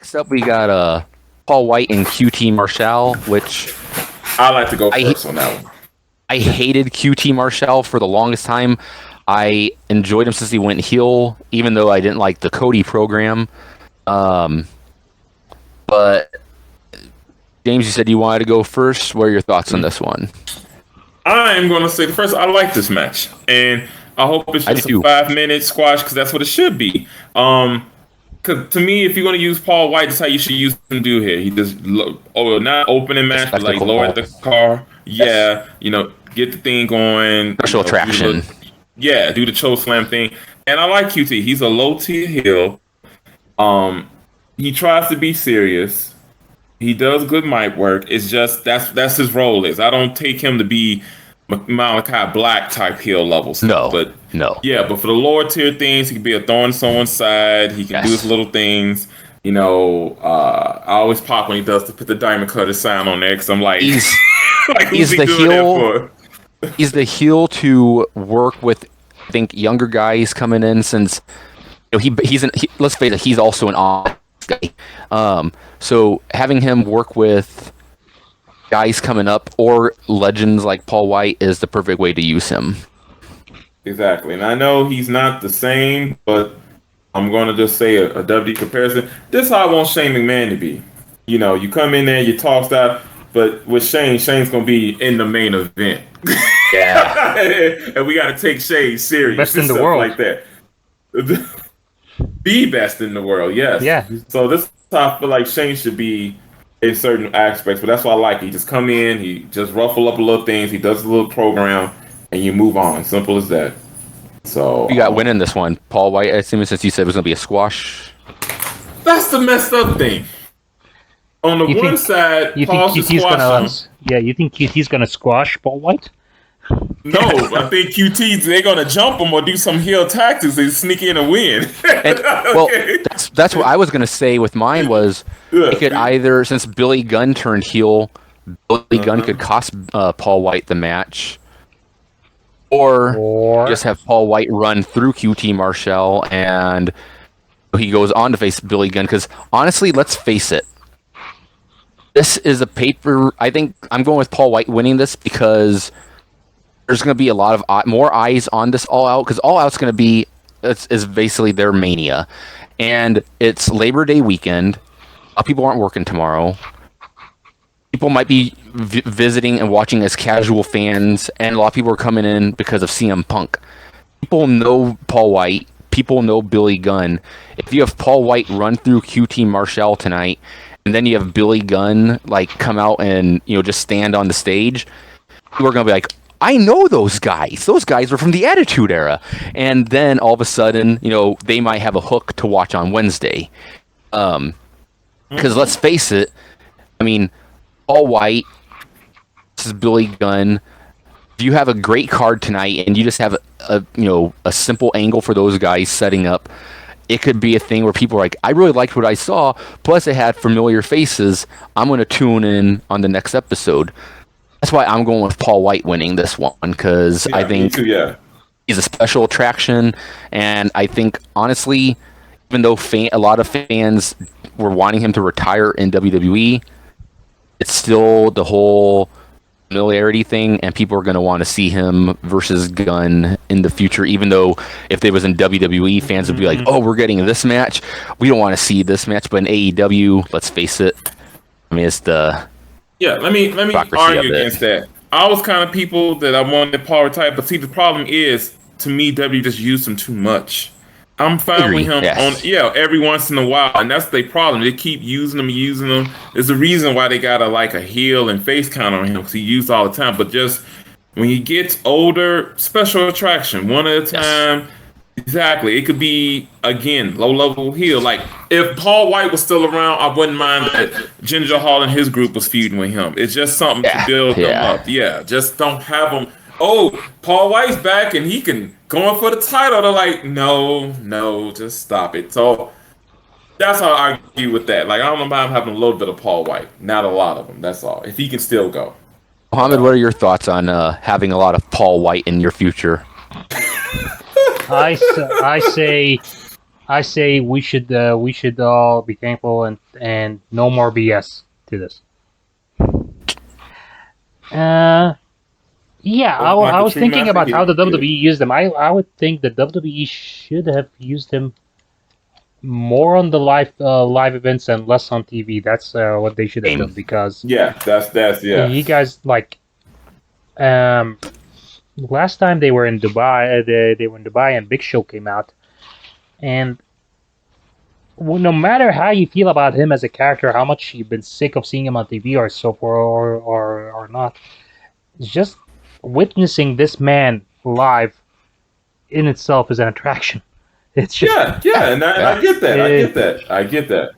Next up, we got Paul White and QT Marshall, which I like to go first on that one. I hated QT Marshall for the longest time. I enjoyed him since he went heel, even though I didn't like the Cody program. But James, you said you wanted to go first. What are your thoughts on this one? I am going to say first, I like this match, and I hope it's just a 5-minute squash because that's what it should be. Because to me, if you're going to use Paul White, that's how you should use him. Do here, he just not opening match, but like lower the car, get the thing going, special attraction. Do the choke slam thing, and I like QT. He's a low tier heel. He tries to be serious. He does good mic work. It's just that's his role. I don't take him to be Malachi Black type heel levels. No. But for the lower tier things, he can be a thorn in someone's side. He can do his little things. I always pop when he does to put the diamond cutter sign on there because I'm like, he's he's the heel. He's the heel to work with, I think, younger guys coming in since let's face it, he's also an off guy. So having him work with guys coming up or legends like Paul White is the perfect way to use him. Exactly. And I know he's not the same, but I'm going to just say a WWE comparison. This is how I want Shane McMahon to be. You come in there, you talk stuff, but with Shane's going to be in the main event. Yeah. And we got to take Shane serious. Best in the world. Like that. Be best in the world, yes. Yeah. So this is how I feel like Shane should be in certain aspects, but that's what I like. He just come in, he just ruffle up a little things, he does a little program, and you move on. Simple as that. So you got winning this one, Paul White. I assume since you said it was going to be a squash. That's the messed up thing. On the one side, you think QT's gonna squash Paul White? No, I think they're gonna jump him or do some heel tactics and sneak in and win. Well, that's what I was gonna say with mine was they could either, since Billy Gunn turned heel, Billy Gunn could cost Paul White the match, or just have Paul White run through QT Marshall and he goes on to face Billy Gunn. Because honestly, let's face it, this is a paper. I think I'm going with Paul White winning this because there's going to be a lot of more eyes on this All Out, because All Out's going to be is basically their mania, and it's Labor Day weekend. People aren't working tomorrow. People might be visiting and watching as casual fans, and a lot of people are coming in because of CM Punk. People know Paul White. People know Billy Gunn. If you have Paul White run through QT Marshall tonight, and then you have Billy Gunn come out and just stand on the stage, people are going to be like, I know those guys. Those guys were from the Attitude Era. And then all of a sudden, they might have a hook to watch on Wednesday. Because let's face it, Paul White, this is Billy Gunn. If you have a great card tonight and you just have a simple angle for those guys setting up, it could be a thing where people are like, I really liked what I saw. Plus, it had familiar faces. I'm going to tune in on the next episode. That's why I'm going with Paul White winning this one, because I think he's a special attraction, and I think, honestly, even though a lot of fans were wanting him to retire in WWE, it's still the whole familiarity thing, and people are going to want to see him versus Gunn in the future, even though if they was in WWE, fans would be like, oh, we're getting this match. We don't want to see this match, but in AEW, let's face it, it's the... Yeah, let me argue against that. I was kind of people that I wanted Paul type, but see, the problem is, to me, W just used him too much. I'm fine with him every once in a while, and that's the problem. They keep using him. There's a reason why they got a heel and face count on him, because he used all the time. But just when he gets older, special attraction, one at a time. Exactly. It could be, again, low-level heel. If Paul White was still around, I wouldn't mind that Ginger Hall and his group was feuding with him. It's just something to build them up. Yeah, just don't have them, Paul White's back and he can go in for the title. They're like, no, just stop it. So that's how I argue with that. I don't mind having a little bit of Paul White. Not a lot of them, that's all. If he can still go. Mohammed, what are your thoughts on having a lot of Paul White in your future? I say I say we should all be thankful and no more BS to this. Yeah, I was thinking about how the WWE used them. I would think the WWE should have used them more on the live events and less on TV. That's what they should have done because that's you guys like last time they were in Dubai, they were in Dubai and Big Show came out, and no matter how you feel about him as a character, how much you've been sick of seeing him on TV or so forth or not, just witnessing this man live in itself is an attraction. It's just and I get that. I get that.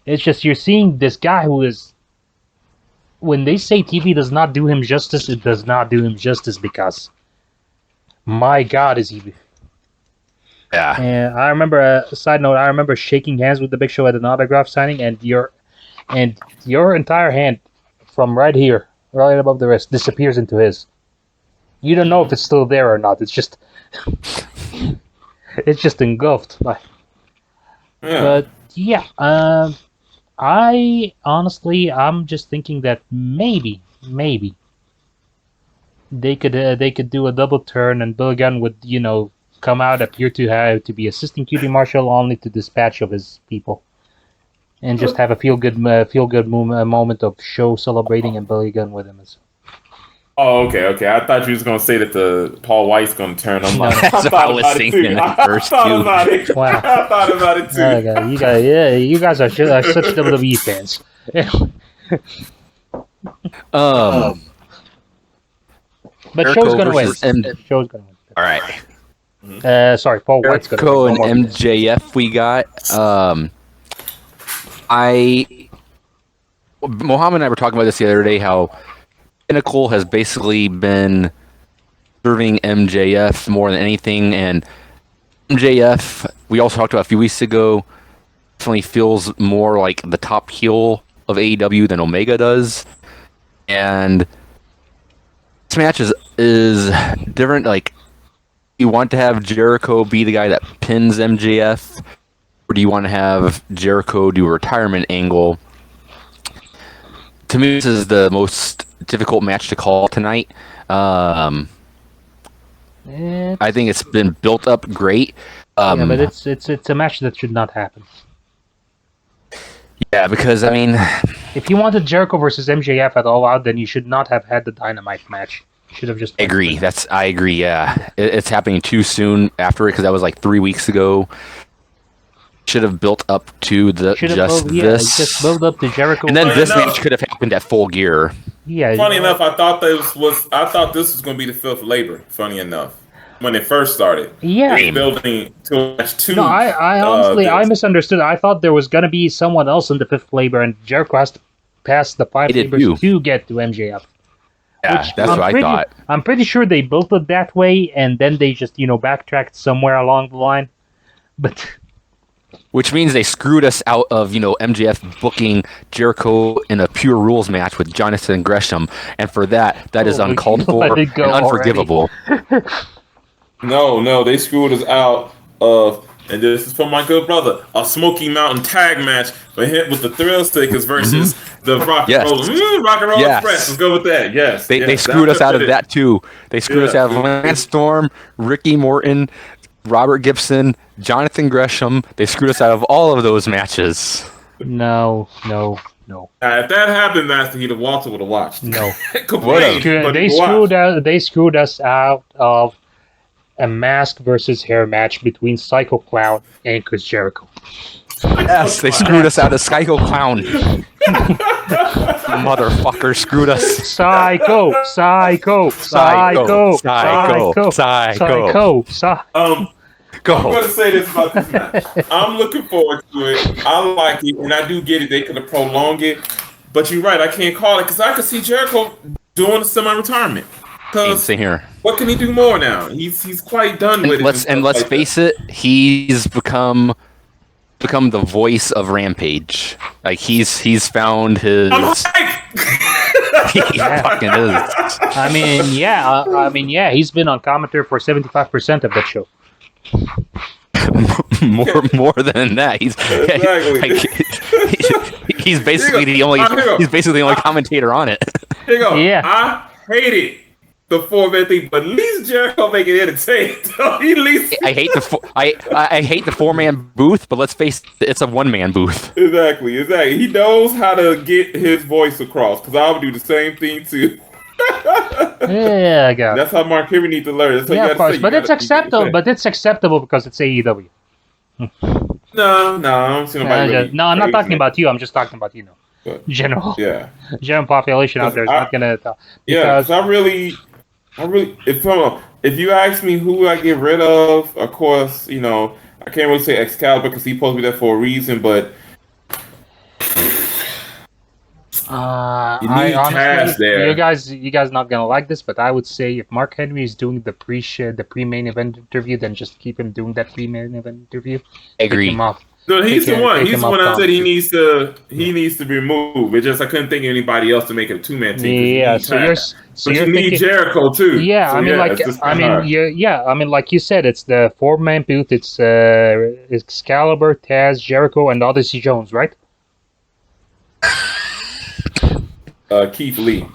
It's just you're seeing this guy who is. When they say TV does not do him justice, it does not do him justice because, my God, is he? Yeah. And I remember a side note. I remember shaking hands with the Big Show at an autograph signing, and your entire hand from right here, right above the wrist, disappears into his. You don't know if it's still there or not. It's just, it's just engulfed. But yeah, I'm just thinking that maybe they could do a double turn and Billy Gunn would come out, appear to be assisting QT Marshall only to dispatch of his people, and just have a feel good moment of show celebrating and Billy Gunn with him. Oh, okay. I thought you was gonna say that the Paul White's gonna turn. I'm like, that's what I was thinking at first too. Wow. I thought about it too. You guys are such WWE fans. But Jericho show's gonna win. Show's gonna win. All right. Sorry, Paul White's gonna win. Jericho and MJF we got. Mohammed and I were talking about this the other day, how Pinnacle has basically been serving MJF more than anything, and MJF, we also talked about a few weeks ago, definitely feels more like the top heel of AEW than Omega does, and this match is different. Like, you want to have Jericho be the guy that pins MJF, or do you want to have Jericho do a retirement angle? To me, this is the most difficult match to call tonight. I think it's been built up great. Yeah, but it's a match that should not happen. Yeah, because I mean, if you wanted Jericho versus MJF at All Out, then you should not have had the Dynamite match. You should have just. I agree. Yeah, it's happening too soon after it because that was like 3 weeks ago. Should have built up to this. Just build up to Jericho, and then this match could have happened at Full Gear. Yeah. Funny enough, I thought this was going to be the fifth labor. Funny enough, when it first started, building to match 2. No, I honestly I misunderstood. I thought there was going to be someone else in the fifth labor, and Jericho has to pass the 5 labors to get to MJF. Yeah, that's what I thought. I'm pretty sure they built it that way, and then they just backtracked somewhere along the line, but. Which means they screwed us out of, MJF booking Jericho in a Pure Rules match with Jonathan Gresham, and for that is uncalled for and unforgivable. No, they screwed us out of, and this is for my good brother, a Smoky Mountain tag match for him with the Thrill Seekers versus the Rock and Roll Express. Let's go with that. Yes, they screwed us out of that too. They screwed us out of Lance Storm, Ricky Morton, Robert Gibson, Jonathan Gresham. They screwed us out of all of those matches. No. If that happened, Master, he'd have walked with a watch. No. They screwed us out of a mask versus hair match between Psycho Clown and Chris Jericho. Yes, they screwed us out of Psycho Clown. Motherfucker screwed us. Psycho. Go. I'm going to say this about this match. I'm looking forward to it. I like it, and I do get it. They could have prolonged it, but you're right. I can't call it because I could see Jericho doing a semi-retirement. Same here. What can he do more now? He's quite done with it. Let's face it, he's become the voice of Rampage. Like he's found his. He fucking is. I mean, yeah. He's been on commentary for 75% of that show. more than that. He's basically the only commentator on it. Here you go. Yeah. I hated the 4-man thing, but at least Jericho make it entertaining. At least I hate the 4-man booth, but let's face it, it's a 1-man booth. Exactly. He knows how to get his voice across, because I would do the same thing too. Yeah, I got it. That's how Mark Henry needs to learn. Yeah, of course, but it's acceptable. But it's acceptable because it's AEW. No, I don't see nobody. No, I'm not talking about you. I'm just talking about general. Yeah, general population out there is not gonna. Because I really, if you ask me who I get rid of course, I can't really say Excalibur because he's supposed to be there for a reason, but. I honestly, you guys not gonna like this, but I would say if Mark Henry is doing the pre-main event interview, then just keep him doing that pre-main event interview. Agree. No, he's the one. He's the one I said he needs to be removed. It's just I couldn't think of anybody else to make it a 2-man team. Yeah, so you need Jericho too. Yeah, so like you said, it's the 4-man booth. It's Excalibur, Taz, Jericho, and Odyssey Jones, right? Keith Lee.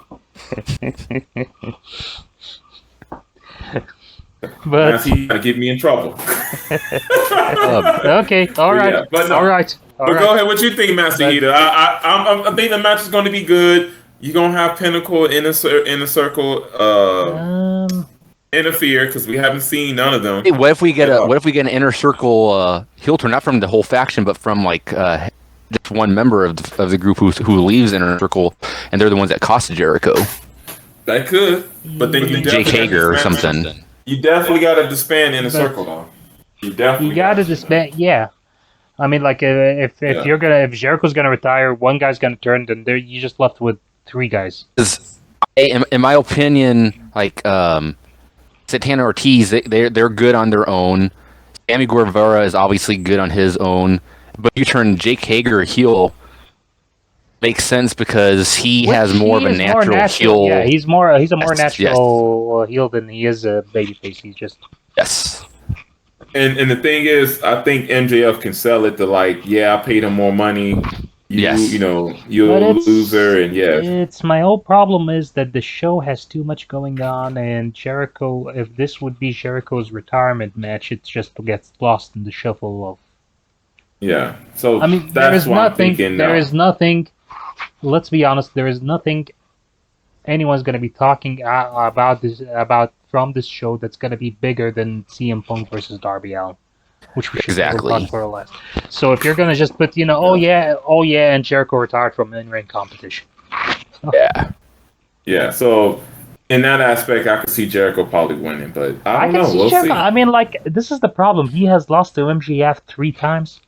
But he's gonna get me in trouble. Okay, all right, yeah, all right. Go ahead. What you think, Master Eater? I think the match is going to be good. You're gonna have Pinnacle in the circle interfere because we haven't seen none of them. Hey, what if we get an inner circle heel turn, not from the whole faction, but from just one member of the group who leaves Inner Circle, and they're the ones that cost Jericho. That could, but then you Jake Hager or something. You definitely got to disband Inner Circle, though. You got to disband. Yeah, I mean, like if Jericho's gonna retire, one guy's gonna turn, then you just left with 3 guys. In my opinion, Santana Ortiz, they're good on their own. Sammy Guevara is obviously good on his own. But you turn Jake Hager heel, makes sense because he has more of a natural heel. Yeah, he's a more natural heel than he is a babyface. He's just And the thing is, I think MJF can sell it to I paid him more money. You're a loser, and It's my whole problem is that the show has too much going on, and Jericho. If this would be Jericho's retirement match, it just gets lost in the shuffle of. Yeah. So I mean, there is nothing. Let's be honest. There is nothing anyone's going to be talking about from this show that's going to be bigger than CM Punk versus Darby Allin, which we should talk for less. So if you're going to just put, and Jericho retired from in-ring competition. Yeah. So in that aspect, I could see Jericho probably winning, but I don't know. We'll see. I mean, this is the problem. He has lost to MJF 3 times.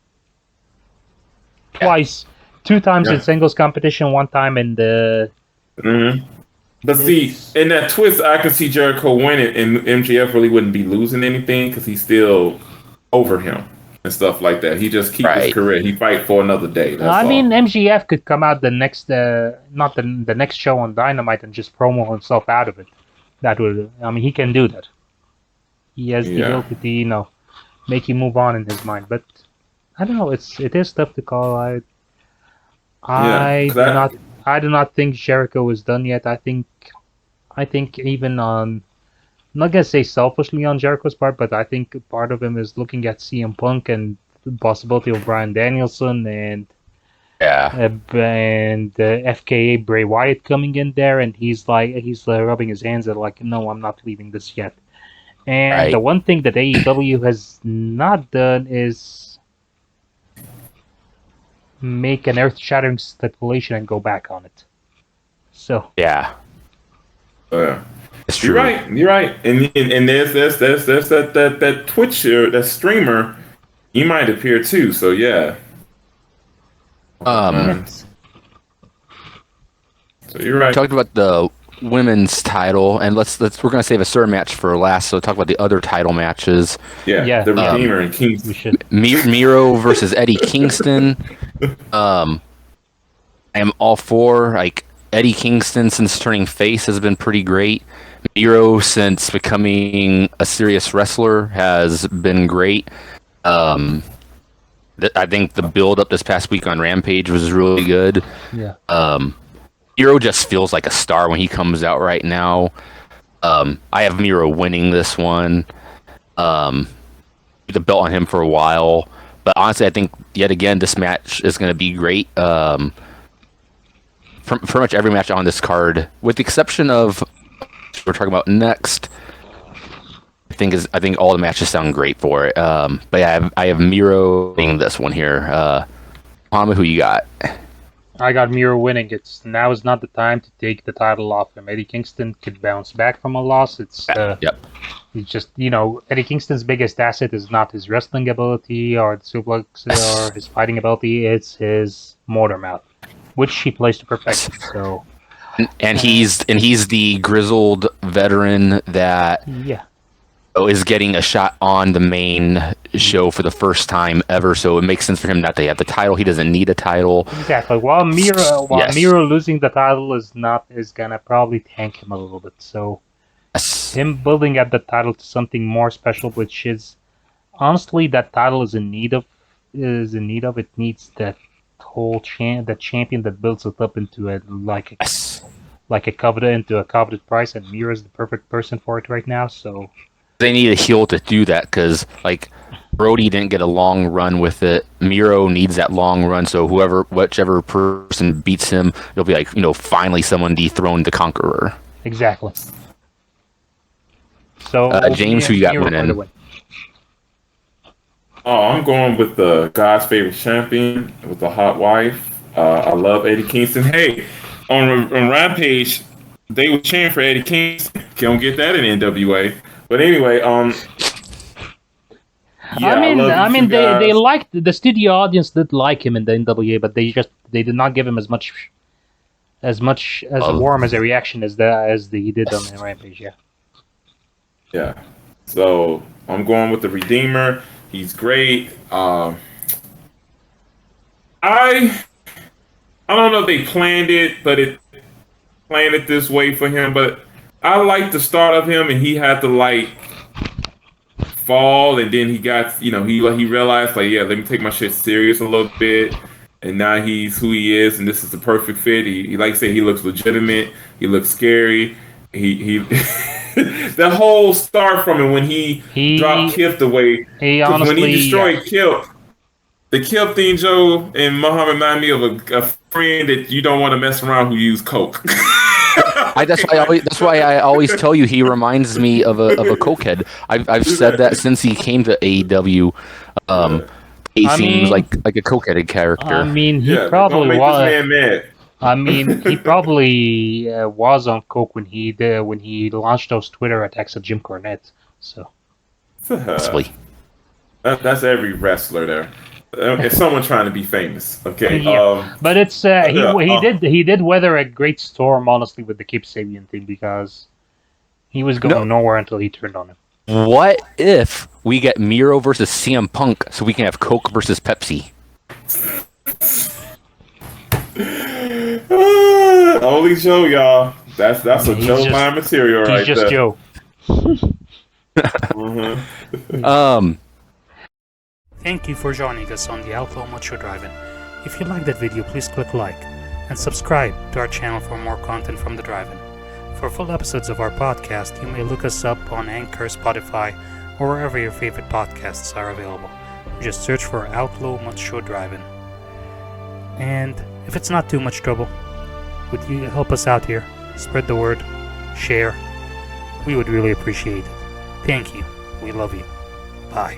Twice. 2 times in singles competition, 1 time in the... Mm-hmm. But see, in that twist, I could see Jericho winning, and MJF really wouldn't be losing anything because he's still over him and stuff like that. He just keeps his career. He fight for another day. I mean, MJF could come out the next, not the next show on Dynamite and just promo himself out of it. That would, he can do that. He has the ability to, make you move on in his mind, but... I don't know. It is tough to call. I do not think Jericho is done yet. I think even on, I'm not gonna say selfishly on Jericho's part, but I think part of him is looking at CM Punk and the possibility of Bryan Danielson and FKA Bray Wyatt coming in there, and he's rubbing his hands at no, I'm not leaving this yet. And the one thing that AEW has not done is make an earth-shattering stipulation and go back on it. So it's true. You're right. And there's that Twitcher, that streamer, he might appear too. So so you're right. Talked about the women's title, and we're gonna save a certain match for last. So talk about the other title matches. The Redeemer and Kingston. Miro versus Eddie Kingston. I am all for Eddie Kingston since turning face has been pretty great. Miro since becoming a serious wrestler has been great. I think the build up this past week on Rampage was really good. Yeah. Miro just feels like a star when he comes out right now. I have Miro winning this one. The belt on him for a while. But honestly, I think, yet again, this match is going to be great. Pretty much every match on this card, with the exception of what we're talking about next, I think all the matches sound great for it. But yeah, I have Miro winning this one here. Hama, who you got? I got Miro winning. Now is not the time to take the title off him. Eddie Kingston could bounce back from a loss. It's just, Eddie Kingston's biggest asset is not his wrestling ability or the suplex or his fighting ability. It's his motor mouth, which he plays to perfection. So, and he's the grizzled veteran that is getting a shot on the main show for the first time ever. So it makes sense for him not to have the title. He doesn't need a title. Exactly. While Miro losing the title is gonna probably tank him a little bit. So him building up the title to something more special, which is honestly that title is in need of. It needs that whole champion that builds it up into a coveted price, and Miro is the perfect person for it right now. So they need a heel to do that, because Brody didn't get a long run with it. Miro needs that long run, so whichever person beats him, it'll be finally someone dethroned the Conqueror. Exactly. So James, who you got winning? Oh, I'm going with the God's favorite champion with the hot wife. I love Eddie Kingston. Hey, on Rampage, they were cheering for Eddie Kingston. Don't get that in NWA. But anyway, they liked the studio audience did like him in the NWA, but they did not give him as warm as a reaction as he did on Rampage. Yeah. So I'm going with the Redeemer. He's great. I don't know if they planned it, planned it this way for him, but I like the start of him, and he had to fall, and then he got, he realized let me take my shit serious a little bit, and now he's who he is, and this is the perfect fit. He like I say, he looks legitimate. He looks scary. He the whole start from him when he dropped Kiff away. When he destroyed Kiff, the Kiff thing, Joe and Muhammad remind me of a friend that you don't want to mess around who use coke. That's why I always tell you he reminds me of a cokehead. I've said that since he came to AEW. He seems like a cokeheaded character. I mean, he probably was. He probably was on coke when he launched those Twitter attacks at Jim Cornette. So possibly. That's every wrestler there. It's someone trying to be famous, okay? Yeah. But it's he did weather a great storm, honestly, with the Kip Sabian thing, because he was going nowhere until he turned on him. What if we get Miro versus CM Punk so we can have Coke versus Pepsi? Only Joe, y'all. That's a Joe line material right there. He's just Joe. Thank you for joining us on the Outlaw Macho Drive-In. If you liked that video, please click like and subscribe to our channel for more content from the Drive-In. For full episodes of our podcast, you may look us up on Anchor, Spotify, or wherever your favorite podcasts are available. Just search for Outlaw Macho Drive-In. And if it's not too much trouble, would you help us out here? Spread the word, share. We would really appreciate it. Thank you. We love you. Bye.